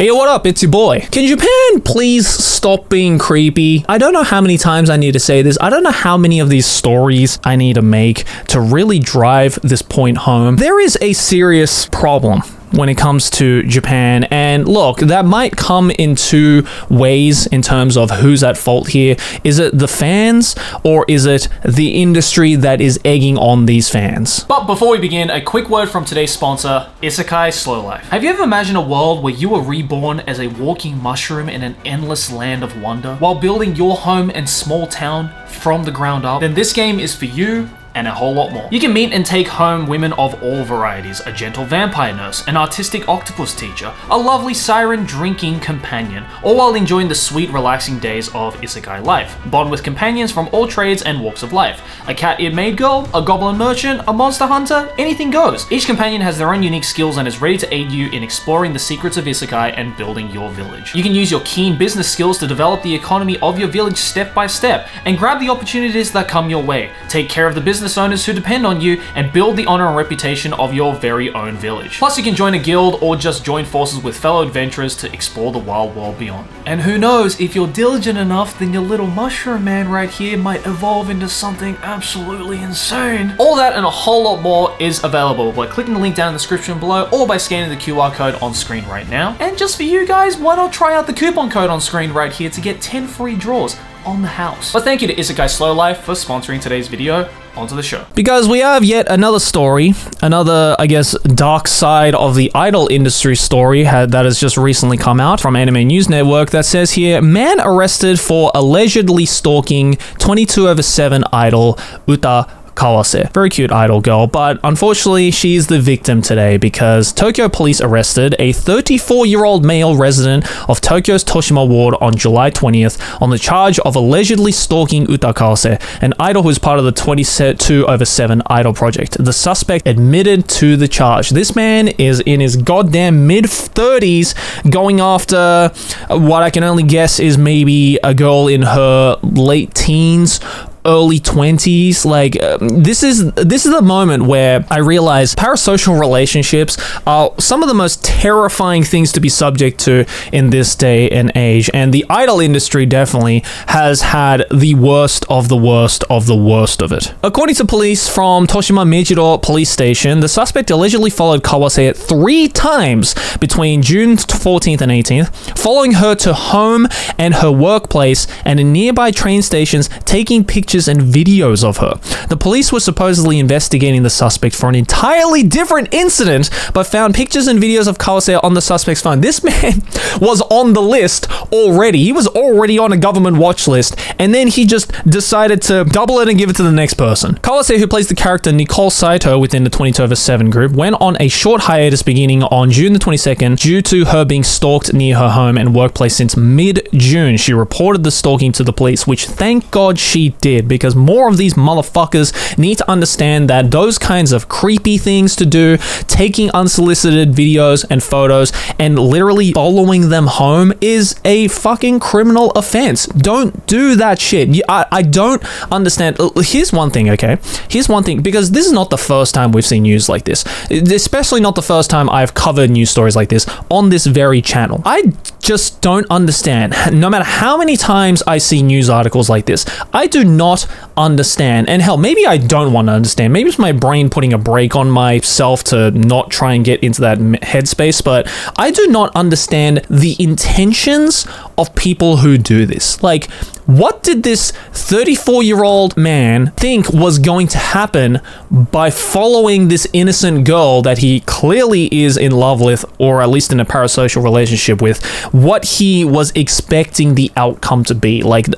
Hey, what up? It's your boy. Can Japan please stop being creepy? I don't know how many times I need to say this. I don't know how many of these stories I need to make to really drive this point home. There is a serious problem when it comes to Japan, and look, that might come in two ways in terms of who's at fault here. Is it the fans, or is it the industry that is egging on these fans? But before we begin, a quick word from today's sponsor, Isekai Slow Life. Have you ever imagined a world where you were reborn as a walking mushroom in an endless land of wonder while building your home and small town from the ground up? Then this game is for you and a whole lot more. You can meet and take home women of all varieties, a gentle vampire nurse, an artistic octopus teacher, a lovely siren drinking companion, all while enjoying the sweet relaxing days of isekai life. Bond with companions from all trades and walks of life. A cat-eared maid girl, a goblin merchant, a monster hunter, anything goes. Each companion has their own unique skills and is ready to aid you in exploring the secrets of isekai and building your village. You can use your keen business skills to develop the economy of your village step by step and grab the opportunities that come your way. Take care of the business owners who depend on you and build the honor and reputation of your very own village. Plus, you can join a guild or just join forces with fellow adventurers to explore the wild world beyond. And who knows, if you're diligent enough, then your little mushroom man right here might evolve into something absolutely insane. All that and a whole lot more is available by clicking the link down in the description below or by scanning the QR code on screen right now. And just for you guys, why not try out the coupon code on screen right here to get 10 free draws on the house. But thank you to Isekai Slow Life for sponsoring today's video. Onto the show. Because we have yet another story, another, I guess, dark side of the idol industry story that has just recently come out from Anime News Network that says here, man arrested for allegedly stalking 22/7 idol Uta Kawase. Very cute idol girl, but unfortunately she's the victim today because Tokyo police arrested a 34-year-old male resident of Tokyo's Toshima ward on July 20th on the charge of allegedly stalking Uta Kawase, an idol who is part of the 22/7 idol project. The suspect admitted to the charge. This man is in his goddamn mid-30s going after what I can only guess is maybe a girl in her late teens, early 20s. Like this is the moment where I realize parasocial relationships are some of the most terrifying things to be subject to in this day and age, and the idol industry definitely has had the worst of the worst of the worst of it. According to police from Toshima Mejiro police station, the suspect allegedly followed Kawase 3 times between June 14th and 18th, following her to home and her workplace and in nearby train stations, taking pictures and videos of her. The police were supposedly investigating the suspect for an entirely different incident, but found pictures and videos of Kawase on the suspect's phone. This man was on the list already. He was already on a government watch list, and then he just decided to double it and give it to the next person. Kawase, who plays the character Nicole Saito within the 22/7 group, went on a short hiatus beginning on June the 22nd due to her being stalked near her home and workplace since mid-June. She reported the stalking to the police, which thank God she did, because more of these motherfuckers need to understand that those kinds of creepy things to do, taking unsolicited videos and photos and literally following them home, is a fucking criminal offense. Don't do that shit. I don't understand. Here's one thing, okay? Here's one thing, because this is not the first time we've seen news like this, especially not the first time I've covered news stories like this on this very channel. I just don't understand. No matter how many times I see news articles like this, I do not understand. And hell, maybe I don't want to understand. Maybe it's my brain putting a brake on myself to not try and get into that headspace, but I do not understand the intentions of people who do this. Like, what did this 34-year-old man think was going to happen by following this innocent girl that he clearly is in love with, or at least in a parasocial relationship with? What he was expecting the outcome to be. Like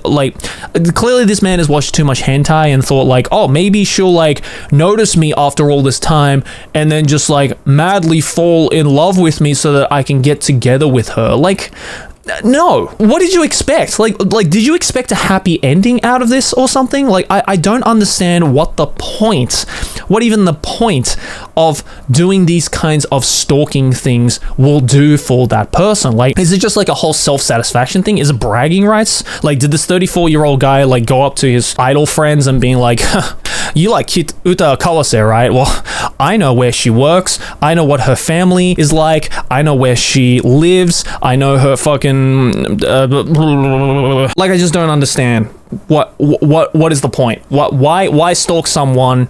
clearly this man has watched too much hentai and thought like, oh, maybe she'll like notice me after all this time and then just like madly fall in love with me so that I can get together with her. Like, no. What did you expect? Like, did you expect a happy ending out of this or something? Like, I don't understand what even the point of doing these kinds of stalking things will do for that person. Like, is it just like a whole self-satisfaction thing? Is it bragging rights? Like, did this 34-year-old guy like go up to his idol friends and being like, you like Uta Kawase, right? Well, I know where she works. I know what her family is like. I know where she lives. I know her fucking... like, I just don't understand. What is the point? Why stalk someone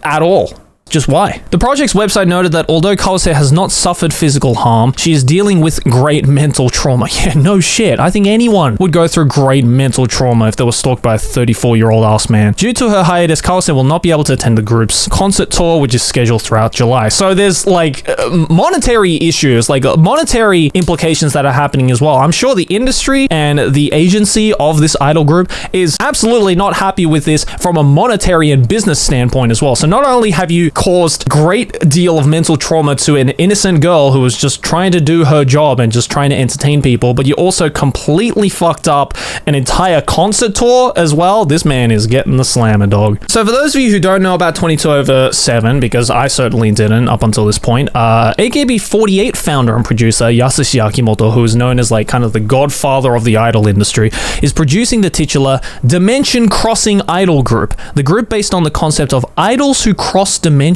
at all? Just why? The project's website noted that although Kawase has not suffered physical harm, she is dealing with great mental trauma. Yeah, no shit. I think anyone would go through great mental trauma if they were stalked by a 34-year-old ass man. Due to her hiatus, Kawase will not be able to attend the group's concert tour, which is scheduled throughout July. So there's like monetary issues, like monetary implications that are happening as well. I'm sure the industry and the agency of this idol group is absolutely not happy with this from a monetary and business standpoint as well. So not only have you caused great deal of mental trauma to an innocent girl who was just trying to do her job and just trying to entertain people, but you also completely fucked up an entire concert tour as well. This man is getting the slammer, dog. So for those of you who don't know about 22/7, because I certainly didn't up until this point, AKB48 founder and producer Yasushi Akimoto, who is known as like kind of the godfather of the idol industry, is producing the titular Dimension Crossing Idol group. The group, based on the concept of idols who cross dimensions,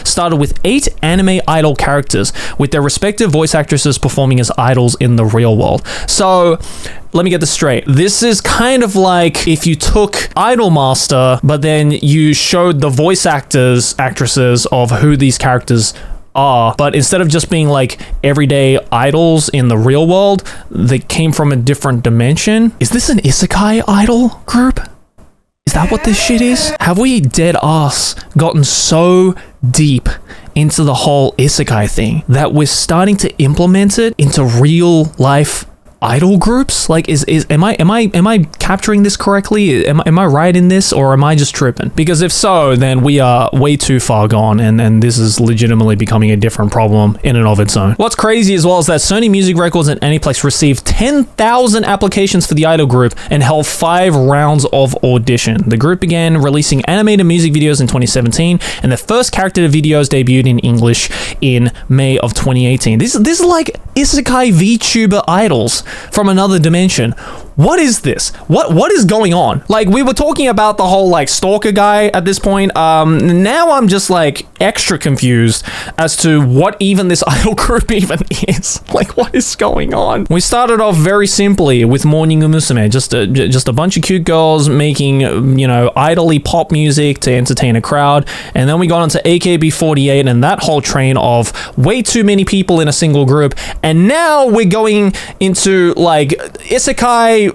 started with 8 anime idol characters, with their respective voice actresses performing as idols in the real world. So, let me get this straight. This is kind of like if you took Idolmaster, but then you showed the voice actresses of who these characters are, but instead of just being like everyday idols in the real world, they came from a different dimension. Is this an isekai idol group? Is that what this shit is? Have we dead ass gotten so deep into the whole isekai thing that we're starting to implement it into real life idol groups? Like, am I capturing this correctly? Am I right in this, or am I just tripping? Because if so, then we are way too far gone, and this is legitimately becoming a different problem in and of its own. What's crazy as well is that Sony Music Records and Aniplex received 10,000 applications for the idol group and held 5 rounds of audition. The group began releasing animated music videos in 2017, and their first character videos debuted in English in May of 2018. This is like isekai VTuber idols from another dimension. What is this? What is going on? Like, we were talking about the whole like stalker guy at this point. Now I'm just like extra confused as to what even this idol group even is. Like, what is going on? We started off very simply with Morning Musume, just a bunch of cute girls making, you know, idly pop music to entertain a crowd, and then we got onto AKB48 and that whole train of way too many people in a single group, and now we're going into like isekai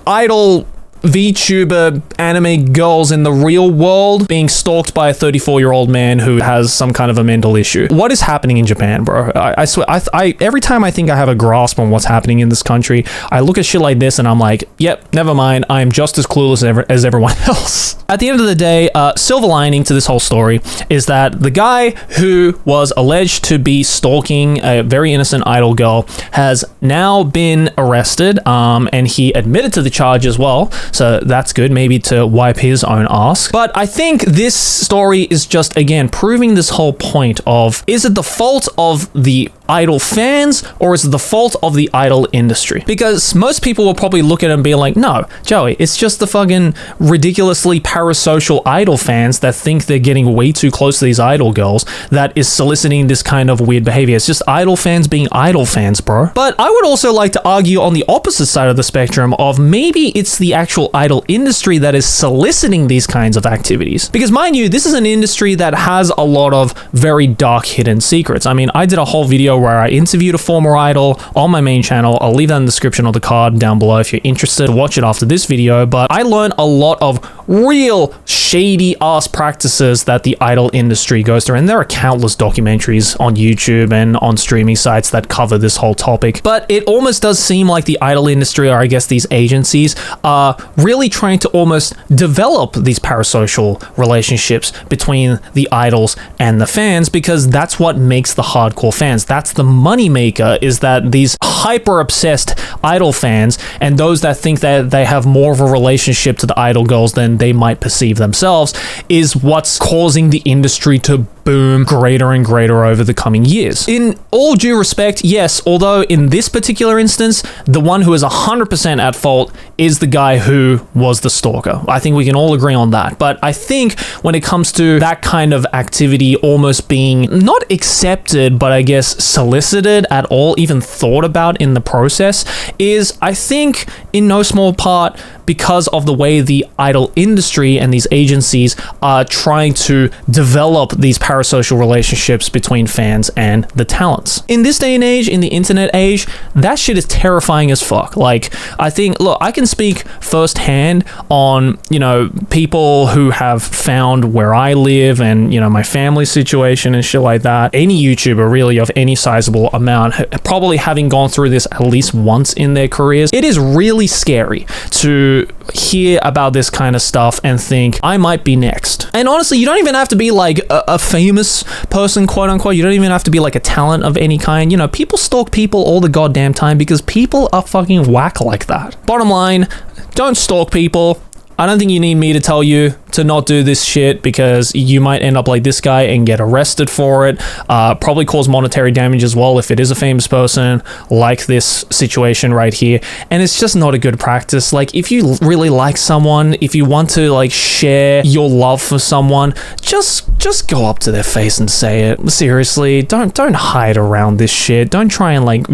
idol VTuber anime girls in the real world being stalked by a 34-year-old man who has some kind of a mental issue. What is happening in Japan, bro? I swear, I every time I think I have a grasp on what's happening in this country, I look at shit like this and I'm like, yep, never mind. I am just as clueless as everyone else. At the end of the day, silver lining to this whole story is that the guy who was alleged to be stalking a very innocent idol girl has now been arrested, and he admitted to the charge as well. So that's good, maybe to wipe his own ass. But I think this story is just, again, proving this whole point of, is it the fault of the idol fans, or is it the fault of the idol industry? Because most people will probably look at it and be like, no, Joey, it's just the fucking ridiculously parasocial idol fans that think they're getting way too close to these idol girls that is soliciting this kind of weird behavior. It's just idol fans being idol fans, bro. But I would also like to argue on the opposite side of the spectrum of maybe it's the actual idol industry that is soliciting these kinds of activities. Because mind you, this is an industry that has a lot of very dark hidden secrets. I mean, I did a whole video where I interviewed a former idol on my main channel. I'll leave that in the description of the card down below if you're interested to watch it after this video. But I learned a lot of real shady ass practices that the idol industry goes through, and there are countless documentaries on YouTube and on streaming sites that cover this whole topic. But it almost does seem like the idol industry, or I guess these agencies, are really trying to almost develop these parasocial relationships between the idols and the fans, because that's what makes the hardcore fans. That's the money maker, is that these hyper obsessed idol fans and those that think that they have more of a relationship to the idol girls than they might perceive themselves is what's causing the industry to boom greater and greater over the coming years. In all due respect, yes, although in this particular instance, the one who is 100% at fault is the guy who was the stalker. I think we can all agree on that. But I think when it comes to that kind of activity almost being not accepted, but I guess solicited at all, even thought about in the process, is I think in no small part because of the way the idol industry and these agencies are trying to develop these parasocial relationships between fans and the talents. In this day and age, in the internet age, that shit is terrifying as fuck. Like, I think, look, I can speak firsthand on, you know, people who have found where I live and, you know, my family situation and shit like that. Any YouTuber really of any sizable amount, probably having gone through this at least once in their careers, it is really scary to hear about this kind of stuff and think I might be next. And honestly, you don't even have to be like a famous person, quote unquote. You don't even have to be like a talent of any kind. You know, people stalk people all the goddamn time because people are fucking whack like that. Bottom line, don't stalk people. I don't think you need me to tell you to not do this shit because you might end up like this guy and get arrested for it. Probably cause monetary damage as well if it is a famous person like this situation right here. And it's just not a good practice. Like, if you really like someone, if you want to like share your love for someone, just go up to their face and say it. Seriously, don't hide around this shit. Don't try and like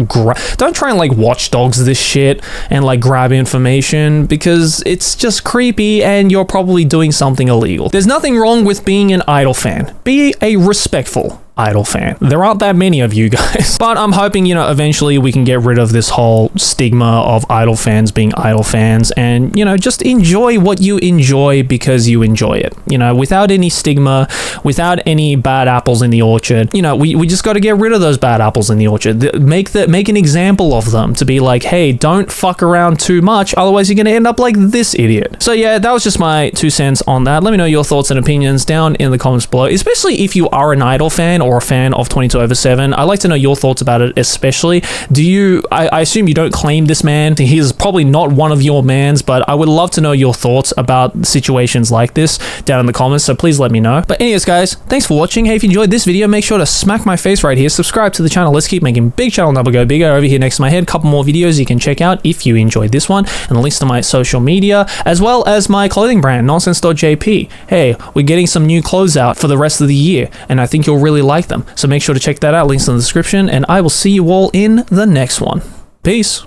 watchdogs this shit and like grab information because it's just creepy and you're probably doing something illegal. There's nothing wrong with being an idol fan. Be a respectful idol fan. There aren't that many of you guys. But I'm hoping, you know, eventually we can get rid of this whole stigma of idol fans being idol fans and, you know, just enjoy what you enjoy because you enjoy it. You know, without any stigma, without any bad apples in the orchard. You know, we just got to get rid of those bad apples in the orchard. Make an example of them to be like, hey, don't fuck around too much, otherwise you're going to end up like this idiot. So yeah, that was just my 2 cents on that. Let me know your thoughts and opinions down in the comments below, especially if you are an idol fan or a fan of 22/7. I'd like to know your thoughts about it, especially. I assume you don't claim this man. He's probably not one of your mans, but I would love to know your thoughts about situations like this down in the comments, so please let me know. But anyways, guys, thanks for watching. Hey, if you enjoyed this video, make sure to smack my face right here, subscribe to the channel. Let's keep making big channel number go bigger. Over here next to my head, a couple more videos you can check out if you enjoyed this one, and the links to my social media, as well as my clothing brand, nonsense.jp. Hey, we're getting some new clothes out for the rest of the year, and I think you'll really like them. So make sure to check that out. Links in the description, and I will see you all in the next one. Peace.